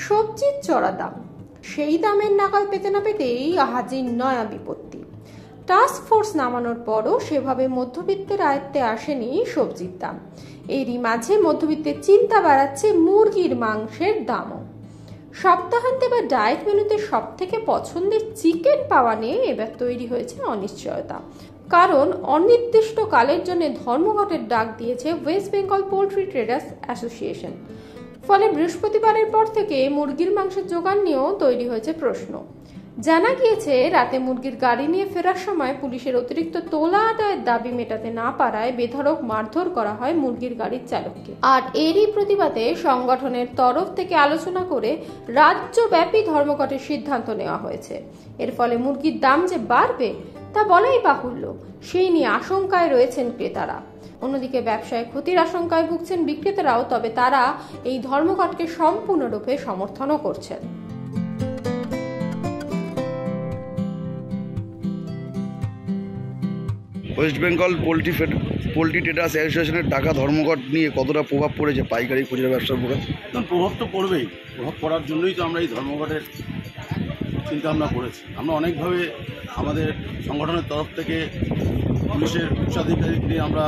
সবজির চড়া দাম, সেই দামের নাগাল পেতে না পেতেই হাজির নয়া বিপত্তি। টাস্ক ফোর্স নামানোর পরও সেভাবে মধ্যবিত্তের আয়ত্তে আসেনি সবজির দাম। এরই মাঝে মধ্যবিত্তের চিন্তা বাড়াচ্ছে মুরগির মাংসের দামও। সপ্তাহান্তে বা ডায়েট মেনুতে সব থেকে পছন্দের চিকেন পাওয়া নিয়ে এবার তৈরি হয়েছে অনিশ্চয়তা। কারণ অনির্দিষ্ট কালের জন্য ধর্মঘটের ডাক দিয়েছে West Bengal poultry traders association. ফলে বৃহস্পতিবারের পর থেকে মুরগির মাংসের জোগান নিয়েও তৈরি হয়েছে প্রশ্ন। জানা গিয়েছে, রাতে মুরগির গাড়ি নিয়ে ফেরার সময় পুলিশের অতিরিক্ত তোলা আদায়ের দাবি মেটাতে না পারায় বেধড়ক মারধর করা হয় মুরগির গাড়ির চালককে। আর এরই প্রতিবাদে সংগঠনের তরফ থেকে আলোচনা করে রাজ্যব্যাপী ধর্মঘটের সিদ্ধান্ত নেওয়া হয়েছে। এর ফলে মুরগির দাম যে বাড়বে তা বলাই বাহুল্য, সেই নিয়ে আশঙ্কায় রয়েছেন ক্রেতারা। অন্যদিকে ব্যবসায় ক্ষতির আশঙ্কায় ভুগছেন বিক্রেতারাও, তবে তারা এই ধর্মঘটকে সম্পূর্ণরূপে সমর্থনও করছেন। ওয়েস্ট বেঙ্গল পোল্ট্রি ট্রেডার্স অ্যাসোসিয়েশনের ডাকা ধর্মঘট নিয়ে কতটা প্রভাব পড়েছে পাইকারি খুচরা ব্যবসার উপরে? প্রভাব তো পড়বেই। প্রভাব পড়ার জন্যই তো আমরা এই ধর্মঘটের চিন্তা ভাবনা করেছি। আমরা অনেকভাবে আমাদের সংগঠনের তরফ থেকে পুলিশের উচ্চাধিকারিকদের আমরা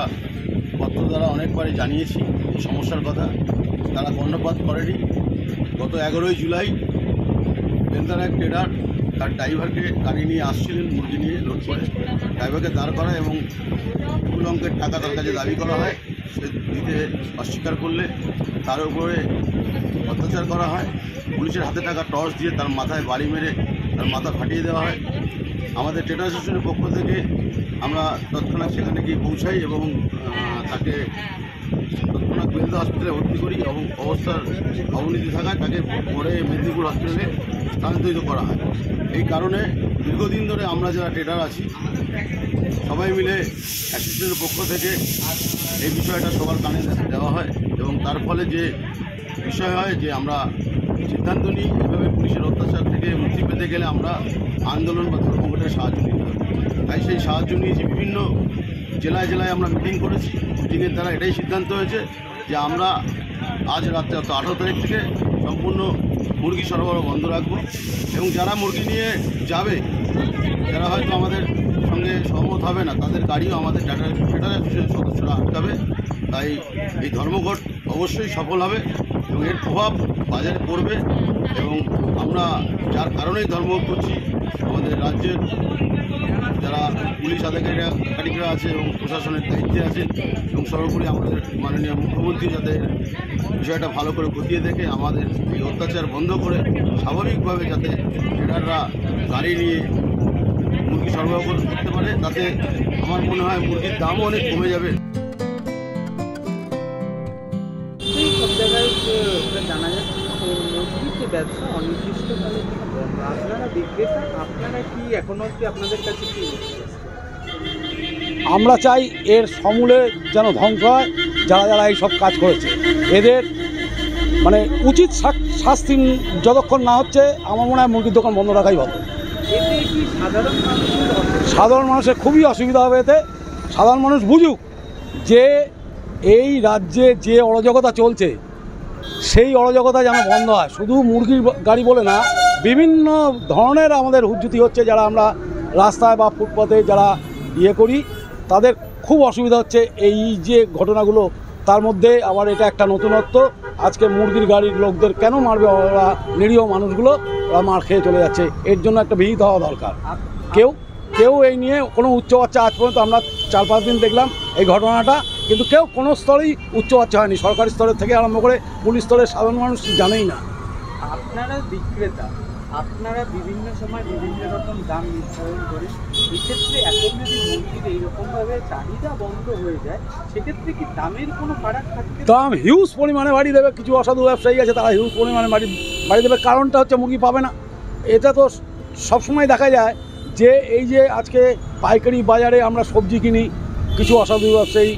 পত্র দ্বারা অনেকবারই জানিয়েছি এই সমস্যার কথা। তারা কর্ণপাত করেনি। গত 11ই জুলাই বেলদার এক ট্রেডার তার ড্রাইভারকে গাড়ি নিয়ে আসছিলেন মুরগি নিয়ে লোড করে, ড্রাইভারকে দাঁড় করা এবং ফুল অঙ্কের টাকা তার কাছে দাবি করা হয়। সে দিতে অস্বীকার করলে তার উপরে অত্যাচার করা হয়। পুলিশের হাতে টাকা টর্চ দিয়ে তার মাথায় বাড়ি মেরে তার মাথা ফাটিয়ে দেওয়া হয়। আমাদের ট্রেডার অ্যাসোসিয়েশনের পক্ষ থেকে আমরা তৎক্ষণাৎ সেখানে গিয়ে পৌঁছাই এবং তাকে তৎক্ষণাৎ বেলদা হসপিটালে ভর্তি করি এবং অবস্থার অবনতি থাকায় তাকে পরে মেদিনীপুর হসপিটালে স্থানান্তরিত করা হয়। এই কারণে দীর্ঘদিন ধরে আমরা যারা ট্রেডার আছি সবাই মিলে অ্যাসোসিয়েশনের পক্ষ থেকে এই বিষয়টা সবার কানে দেওয়া হয় এবং তার ফলে যে বিষয় হয় যে আমরা সিদ্ধান্ত নিই এভাবে পুলিশের অত্যাচার থেকে মুক্তি পেতে গেলে আমরা আন্দোলন বা ধর্মঘটের সাহায্য নিতে হবে। তাই সেই সাহায্য নিয়েছি, বিভিন্ন জেলায় জেলায় আমরা মিটিং করেছি। মিটিংয়ের দ্বারা এটাই সিদ্ধান্ত হয়েছে যে আমরা আজ রাত্রে 18 তারিখ থেকে সম্পূর্ণ মুরগি সরবরাহ বন্ধ রাখবো এবং যারা মুরগি নিয়ে যাবে, যারা হয়তো আমাদের সঙ্গে সহমত হবে না, তাদের গাড়িও আমাদের ট্রেডার অ্যাসোসিয়েশনের সদস্যরা আটকাবে। তাই এই ধর্মঘট অবশ্যই সফল হবে এবং এর প্রভাব বাজারে পড়বে এবং আমরা যার কারণেই ধর্মঘট করছি, আমাদের রাজ্যের যারা পুলিশ আধিকারিকরা আছে এবং প্রশাসনের দায়িত্বে আছে এবং সর্বোপরি আমাদের মাননীয় মুখ্যমন্ত্রী যাতে বিষয়টা ভালো করে খতিয়ে দেখে আমাদের এই অত্যাচার বন্ধ করে স্বাভাবিকভাবে যাতে ট্রেডাররা গাড়ি নিয়ে মুরগি সরবরাহ করতে পারে, তাতে আমার মনে হয় মুরগির দামও অনেক কমে যাবে। সব জায়গায় জানা যাচ্ছে মুরগির যে ব্যবসা অনির্দিষ্টকালের জন্য বন্ধ। আপনারা বিক্রেতা, আপনারা কি এখনো কি আপনাদের কাছে কি? আমরা চাই এর সমূলে যেন ধ্বংস হয় যারা যারা এইসব কাজ করেছে। এদের মানে উচিত শাস্তি যতক্ষণ না হচ্ছে আমার মনে হয় মুরগির দোকান বন্ধ রাখাই ভালো। এতে কি সাধারণ মানুষের খুবই অসুবিধা হবে। এতে সাধারণ মানুষ বুঝুক যে এই রাজ্যে যে অরাজকতা চলছে সেই অরাজকতা যেন বন্ধ হয়। শুধু মুরগির গাড়ি বলে না, বিভিন্ন ধরনের আমাদের হুজ্জুতি হচ্ছে। যারা আমরা রাস্তায় বা ফুটপাতে যারা করি তাদের খুব অসুবিধা হচ্ছে এই যে ঘটনাগুলো। তার মধ্যে আবার এটা একটা নতুনত্ব, আজকে মুরগির গাড়ির লোকদের কেন মারবে ওরা? নিরীহ মানুষগুলো ওরা মার খেয়ে চলে যাচ্ছে। এর জন্য একটা বিহিত হওয়া দরকার। কেউ এই নিয়ে কোনো উচ্চবাচ্চা আজ পর্যন্ত আমরা 4-5 দিন দেখলাম এই ঘটনাটা, কিন্তু কেউ কোনো স্তরেই উচ্চবাচ্চা হয়নি। সরকারি স্তরের থেকে আরম্ভ করে পুলিশ স্তরের সাধারণ মানুষ জানেই না। আপনারা বিক্রেতা, আপনারা বিভিন্ন সময় বিভিন্ন রকম দাম নির্ধারণ করে, এক্ষেত্রে এখন যদি মুরগির এইরকমভাবে চাহিদা বন্ধ হয়ে যায় সেক্ষেত্রে কি দামের কোনো ফারাক থাকবে? দাম হিউজ পরিমাণে বাড়িয়ে দেবে। কিছু অসাধু ব্যবসায়ী আছে তারা হিউজ পরিমাণে বাড়িয়ে দেবে। কারণটা হচ্ছে মুরগি পাবে না। এটা তো সবসময় দেখা যায় যে এই যে আজকে পাইকারি বাজারে আমরা সবজি কিনি, কিছু অসাধু ব্যবসায়ী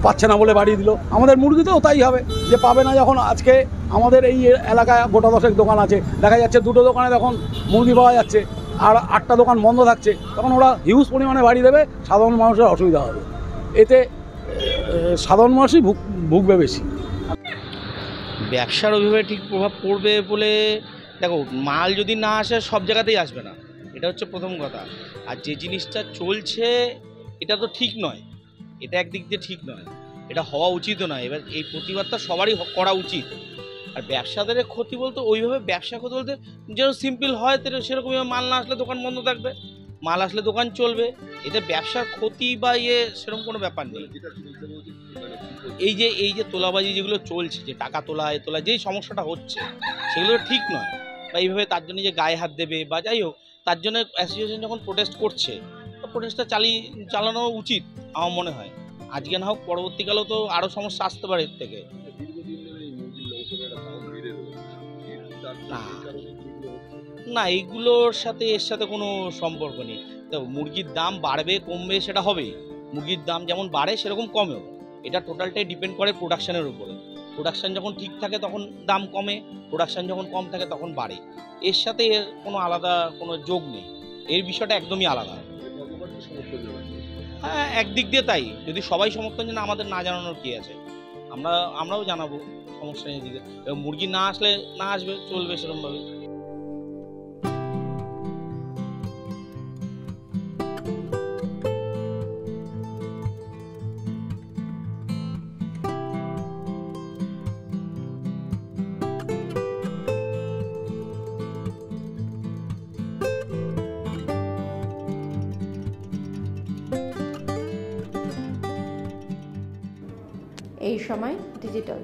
পাচ্ছে না বলে বাড়িয়ে দিল। আমাদের মুরগিতেও তাই হবে যে পাবে না। যখন আজকে আমাদের এই এলাকায় গোটা 10 দোকান আছে, দেখা যাচ্ছে 2টো দোকানে তখন মুরগি পাওয়া যাচ্ছে আর 8টা দোকান বন্ধ থাকছে, তখন ওরা হিউজ পরিমাণে বাড়িয়ে দেবে। সাধারণ মানুষের অসুবিধা হবে। এতে সাধারণ মানুষই ভুগবে বেশি। ব্যবসার ওইভাবে ঠিক প্রভাব পড়বে বলে, দেখো মাল যদি না আসে সব জায়গাতেই আসবে না, এটা হচ্ছে প্রথম কথা। আর যে জিনিসটা চলছে এটা তো ঠিক নয়, এটা একদিক দিয়ে ঠিক নয়, এটা হওয়া উচিতও নয়। এবার এই প্রতিবাদটা সবারই করা উচিত। আর ব্যবসাদারের ক্ষতি বলতে ওইভাবে ব্যবসা ক্ষতি বলতে যেন সিম্পল হয় সেরকমই, মাল না আসলে দোকান বন্ধ থাকবে, মাল আসলে দোকান চলবে, এতে ব্যবসার ক্ষতি বা সেরকম কোনো ব্যাপার নেই। এই যে তোলাবাজি যেগুলো চলছে, যে টাকা তোলা তোলা যেই সমস্যাটা হচ্ছে সেগুলো ঠিক নয়। বা এইভাবে তার জন্য যে গায়ে হাত দেবে বা যাই হোক, তার জন্য অ্যাসোসিয়েশন যখন প্রোটেস্ট করছে, তো প্রোটেস্টটা চালানো উচিত আমার মনে হয়। আজকে না হোক পরবর্তীকালেও তো আরও সমস্যা আসতে পারে এর থেকে। না এইগুলোর সাথে এর সাথে কোনো সম্পর্ক নেই। তো মুরগির দাম বাড়বে কমবে সেটা হবেই, মুরগির দাম যেমন বাড়ে সেরকম কমেও, এটা টোটালটাই ডিপেন্ড করে প্রোডাকশানের উপরে। প্রোডাকশান যখন ঠিক থাকে তখন দাম কমে, প্রোডাকশান যখন কম থাকে তখন বাড়ে, এর সাথে এর কোনো আলাদা কোনো যোগ নেই, এর বিষয়টা একদমই আলাদা। হ্যাঁ একদিক দিয়ে তাই, যদি সবাই সমর্থন জানে আমাদের না জানানোর কী আছে, আমরাও জানাবো, সমস্যা নেই দিকে। মুরগি না আসলে না আসবে, চলবে সেরকমভাবে। এই সময় ডিজিটাল।